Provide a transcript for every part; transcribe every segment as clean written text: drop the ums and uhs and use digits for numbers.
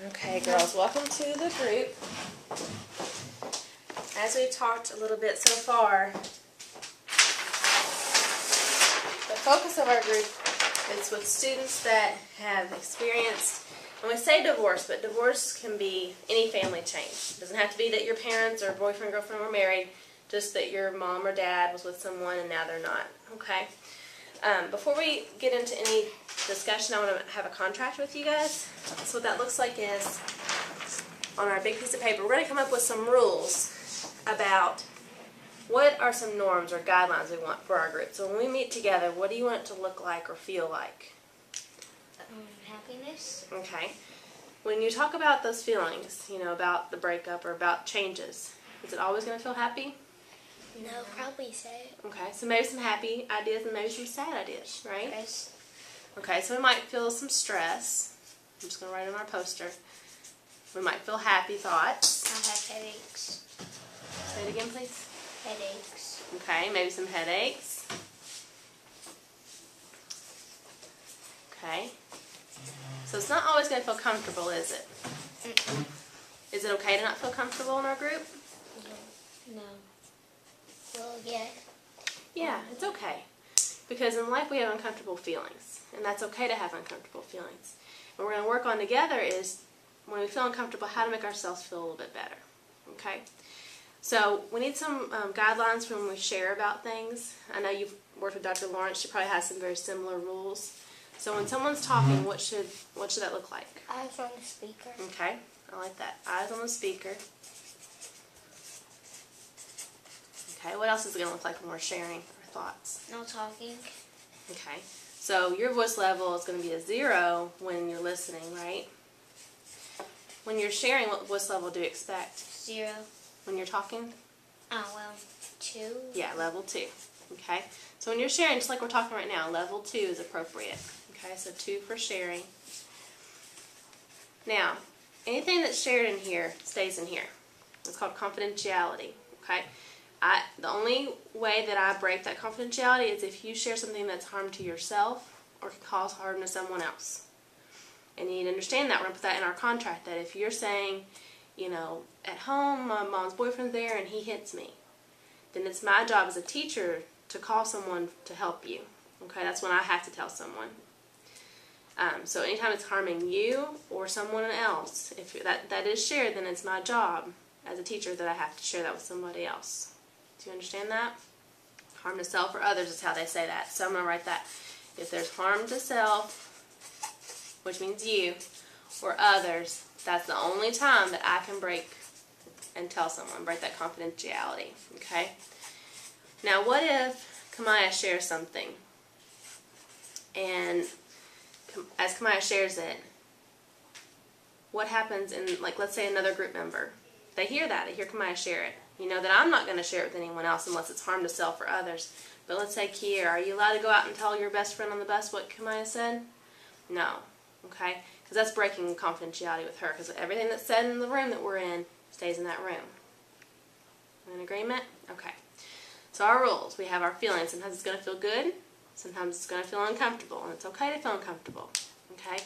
Okay, girls, welcome to the group. As we've talked a little bit so far, the focus of our group is with students that have experienced, and we say divorce, but divorce can be any family change. It doesn't have to be that your parents or boyfriend, girlfriend were married, just that your mom or dad was with someone and now they're not, okay? Before we get into any discussion, I want to have a contract with you guys. So what that looks like is, on our big piece of paper, we're going to come up with some rules about what are some norms or guidelines we want for our group. So when we meet together, what do you want it to look like or feel like? Happiness. Okay. When you talk about those feelings, you know, about the breakup or about changes, is it always going to feel happy? No, probably sad. Okay, so maybe some happy ideas and maybe some sad ideas, right? Yes. Okay, so we might feel some stress. I'm just going to write on our poster. We might feel happy thoughts. I have headaches. Say it again, please. Headaches. Okay, maybe some headaches. Okay. So it's not always going to feel comfortable, is it? Mm-mm. Is it okay to not feel comfortable in our group? No. Well, yeah. Yeah, it's okay. Because in life we have uncomfortable feelings. And that's okay to have uncomfortable feelings. And what we're going to work on together is, when we feel uncomfortable, how to make ourselves feel a little bit better. Okay? So we need some guidelines for when we share about things. I know you've worked with Dr. Lawrence. She probably has some very similar rules. So when someone's talking, what should that look like? Eyes on the speaker. Okay, I like that. Eyes on the speaker. Okay, what else is it going to look like when we're sharing our thoughts? No talking. Okay, so your voice level is going to be a 0 when you're listening, right? When you're sharing, what voice level do you expect? 0. When you're talking? Oh, well, 2. Yeah, level 2. Okay, so when you're sharing, just like we're talking right now, level 2 is appropriate. Okay, so 2 for sharing. Now, anything that's shared in here stays in here. It's called confidentiality. Okay, the only way that I break that confidentiality is if you share something that's harm to yourself or can cause harm to someone else. And you need to understand that. We're going to put that in our contract, that if you're saying, you know, at home, my mom's boyfriend's there and he hits me, then it's my job as a teacher to call someone to help you. Okay, that's when I have to tell someone. So anytime it's harming you or someone else, if that is shared, then it's my job as a teacher that I have to share that with somebody else. Do you understand that? Harm to self or others is how they say that. So I'm going to write that. If there's harm to self, which means you, or others, that's the only time that I can break and tell someone, break that confidentiality. Okay? Now what if Kamaya shares something, and as Kamaya shares it, what happens in, like, let's say another group member, they hear that, they hear Kamaya share it. You know that I'm not going to share it with anyone else unless it's harm to self or others. But let's say, Kier, are you allowed to go out and tell your best friend on the bus what Kamaya said? No. Okay? Because that's breaking confidentiality with her, because everything that's said in the room that we're in stays in that room. In agreement? Okay. So our rules, we have our feelings. Sometimes it's going to feel good, sometimes it's going to feel uncomfortable, and it's okay to feel uncomfortable. Okay?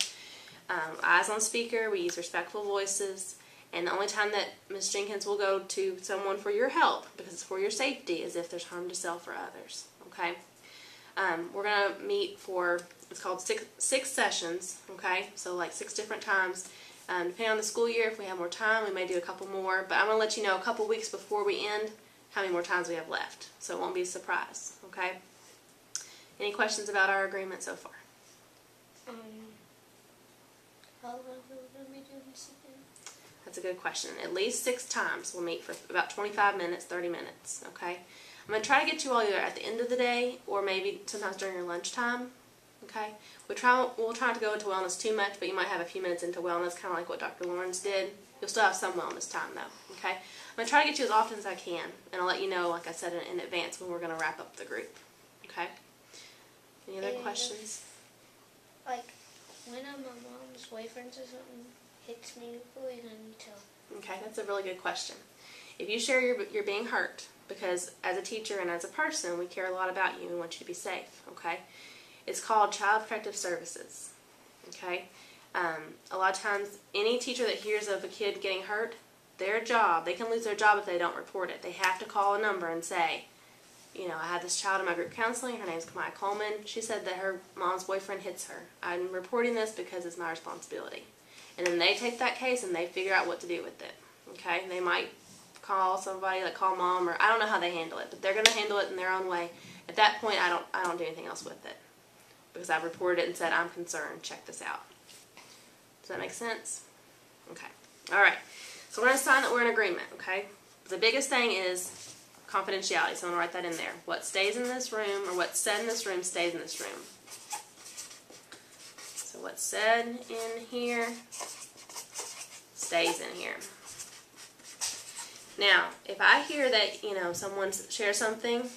Eyes on speaker, we use respectful voices, and the only time that Ms. Jenkins will go to someone for your help, because it's for your safety, is if there's harm to self or others. Okay? We're going to meet for, it's called six sessions, okay? So like 6 different times. Depending on the school year, if we have more time, we may do a couple more. But I'm going to let you know a couple weeks before we end how many more times we have left. So it won't be a surprise, okay? Any questions about our agreement so far? How long are we going to be doing this again? That's a good question. At least 6 times. We'll meet for about 25 minutes, 30 minutes, okay? I'm going to try to get you all either at the end of the day or maybe sometimes during your lunchtime, okay? We'll try not to go into wellness too much, but you might have a few minutes into wellness, kind of like what Dr. Lawrence did. You'll still have some wellness time, though, okay? I'm going to try to get you as often as I can, and I'll let you know, like I said, in advance when we're going to wrap up the group, okay? Any other questions? Like, when my mom's boyfriend or something hits me, who are you going to tell? Okay, that's a really good question. If you share you're being hurt, because as a teacher and as a person, we care a lot about you and want you to be safe, okay? It's called Child Protective Services, okay? A lot of times, any teacher that hears of a kid getting hurt, their job, they can lose their job if they don't report it. They have to call a number and say, you know, I had this child in my group counseling, her name's Kamaya Coleman. She said that her mom's boyfriend hits her. I'm reporting this because it's my responsibility. And then they take that case and they figure out what to do with it. Okay? They might call somebody, like call mom, or I don't know how they handle it, but they're going to handle it in their own way. At that point, I don't do anything else with it, because I've reported it and said, I'm concerned, check this out. Does that make sense? Okay. All right. So we're going to sign that we're in agreement, okay? The biggest thing is confidentiality, so I'm going to write that in there. What stays in this room, or what's said in this room, stays in this room. So what's said in here stays in here. Now, if I hear that, you know, someone shares something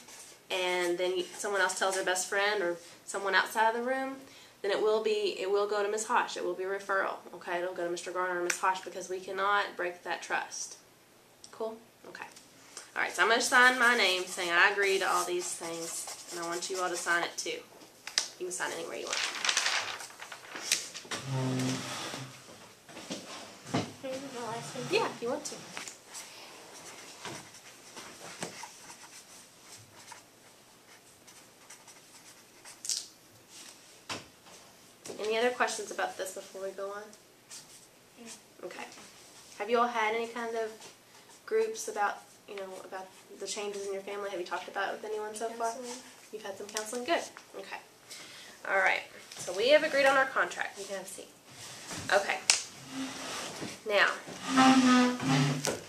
and then someone else tells their best friend or someone outside of the room, then it will go to Ms. Hosh. It will be a referral. Okay, it'll go to Mr. Garner or Ms. Hosh, because we cannot break that trust. Cool? Okay. All right, so I'm going to sign my name saying I agree to all these things, and I want you all to sign it too. You can sign anywhere you want. Yeah, if you want to. Any other questions about this before we go on? Okay. Have you all had any kind of groups about, you know, about the changes in your family? Have you talked about it with anyone so far? You've had some counseling? Good. Okay. All right. So we have agreed on our contract. You can have a seat. Okay. Now,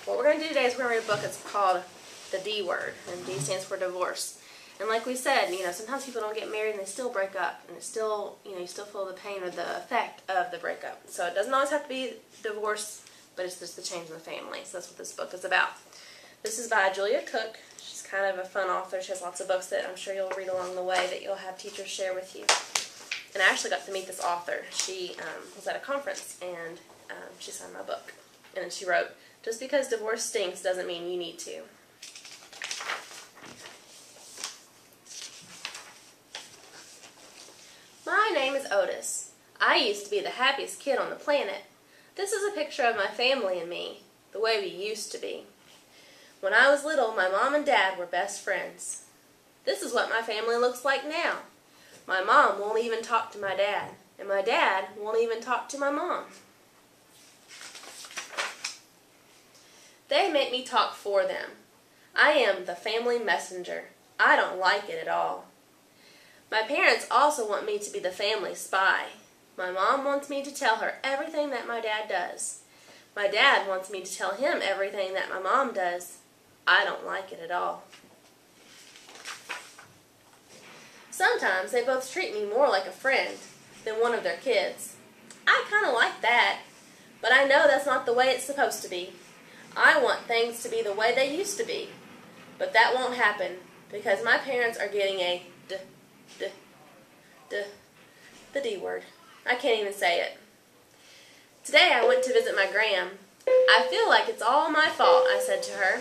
what we're going to do today is we're going to read a book. It's called The D Word, and D stands for divorce. And like we said, you know, sometimes people don't get married and they still break up, and it's still, you know, you still feel the pain or the effect of the breakup. So it doesn't always have to be divorce, but it's just the change in the family. So that's what this book is about. This is by Julia Cook. She's kind of a fun author. She has lots of books that I'm sure you'll read along the way that you'll have teachers share with you. And I actually got to meet this author. She was at a conference, and she signed my book. And then she wrote, "Just because divorce stinks doesn't mean you need to." My name is Otis. I used to be the happiest kid on the planet. This is a picture of my family and me, the way we used to be. When I was little, my mom and dad were best friends. This is what my family looks like now. My mom won't even talk to my dad, and my dad won't even talk to my mom. They make me talk for them. I am the family messenger. I don't like it at all. My parents also want me to be the family spy. My mom wants me to tell her everything that my dad does. My dad wants me to tell him everything that my mom does. I don't like it at all. Sometimes they both treat me more like a friend than one of their kids. I kind of like that, but I know that's not the way it's supposed to be. I want things to be the way they used to be, but that won't happen because my parents are getting a the D word. I can't even say it. Today I went to visit my Gram. I feel like it's all my fault, I said to her.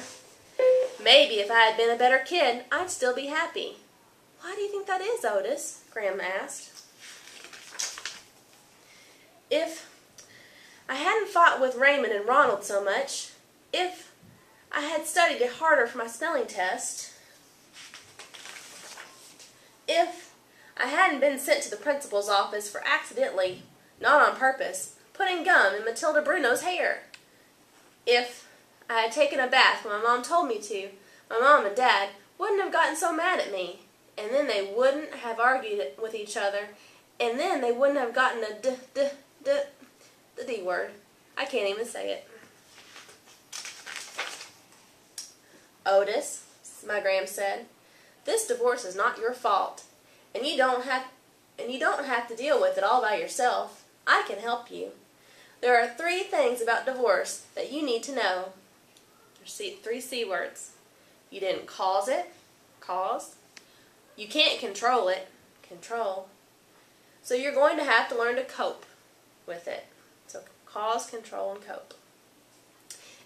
Maybe if I had been a better kid, I'd still be happy. Why do you think that is, Otis? Gram asked. If I hadn't fought with Raymond and Ronald so much, if I had studied harder for my spelling test, if I hadn't been sent to the principal's office for accidentally, not on purpose, putting gum in Matilda Bruno's hair, if I had taken a bath when my mom told me to, my mom and dad wouldn't have gotten so mad at me, and then they wouldn't have argued with each other, and then they wouldn't have gotten the D word. I can't even say it. Otis, my Gram said, this divorce is not your fault, and you don't have to deal with it all by yourself. I can help you. There are 3 things about divorce that you need to know. There's 3 C words. You didn't cause it, cause. You can't control it, control. So you're going to have to learn to cope with it. So cause, control, and cope.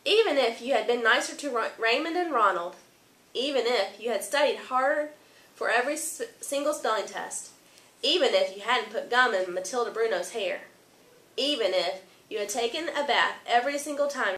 Even if you had been nicer to Raymond and Ronald, even if you had studied harder for every single spelling test, even if you hadn't put gum in Matilda Bruno's hair, even if you had taken a bath every single time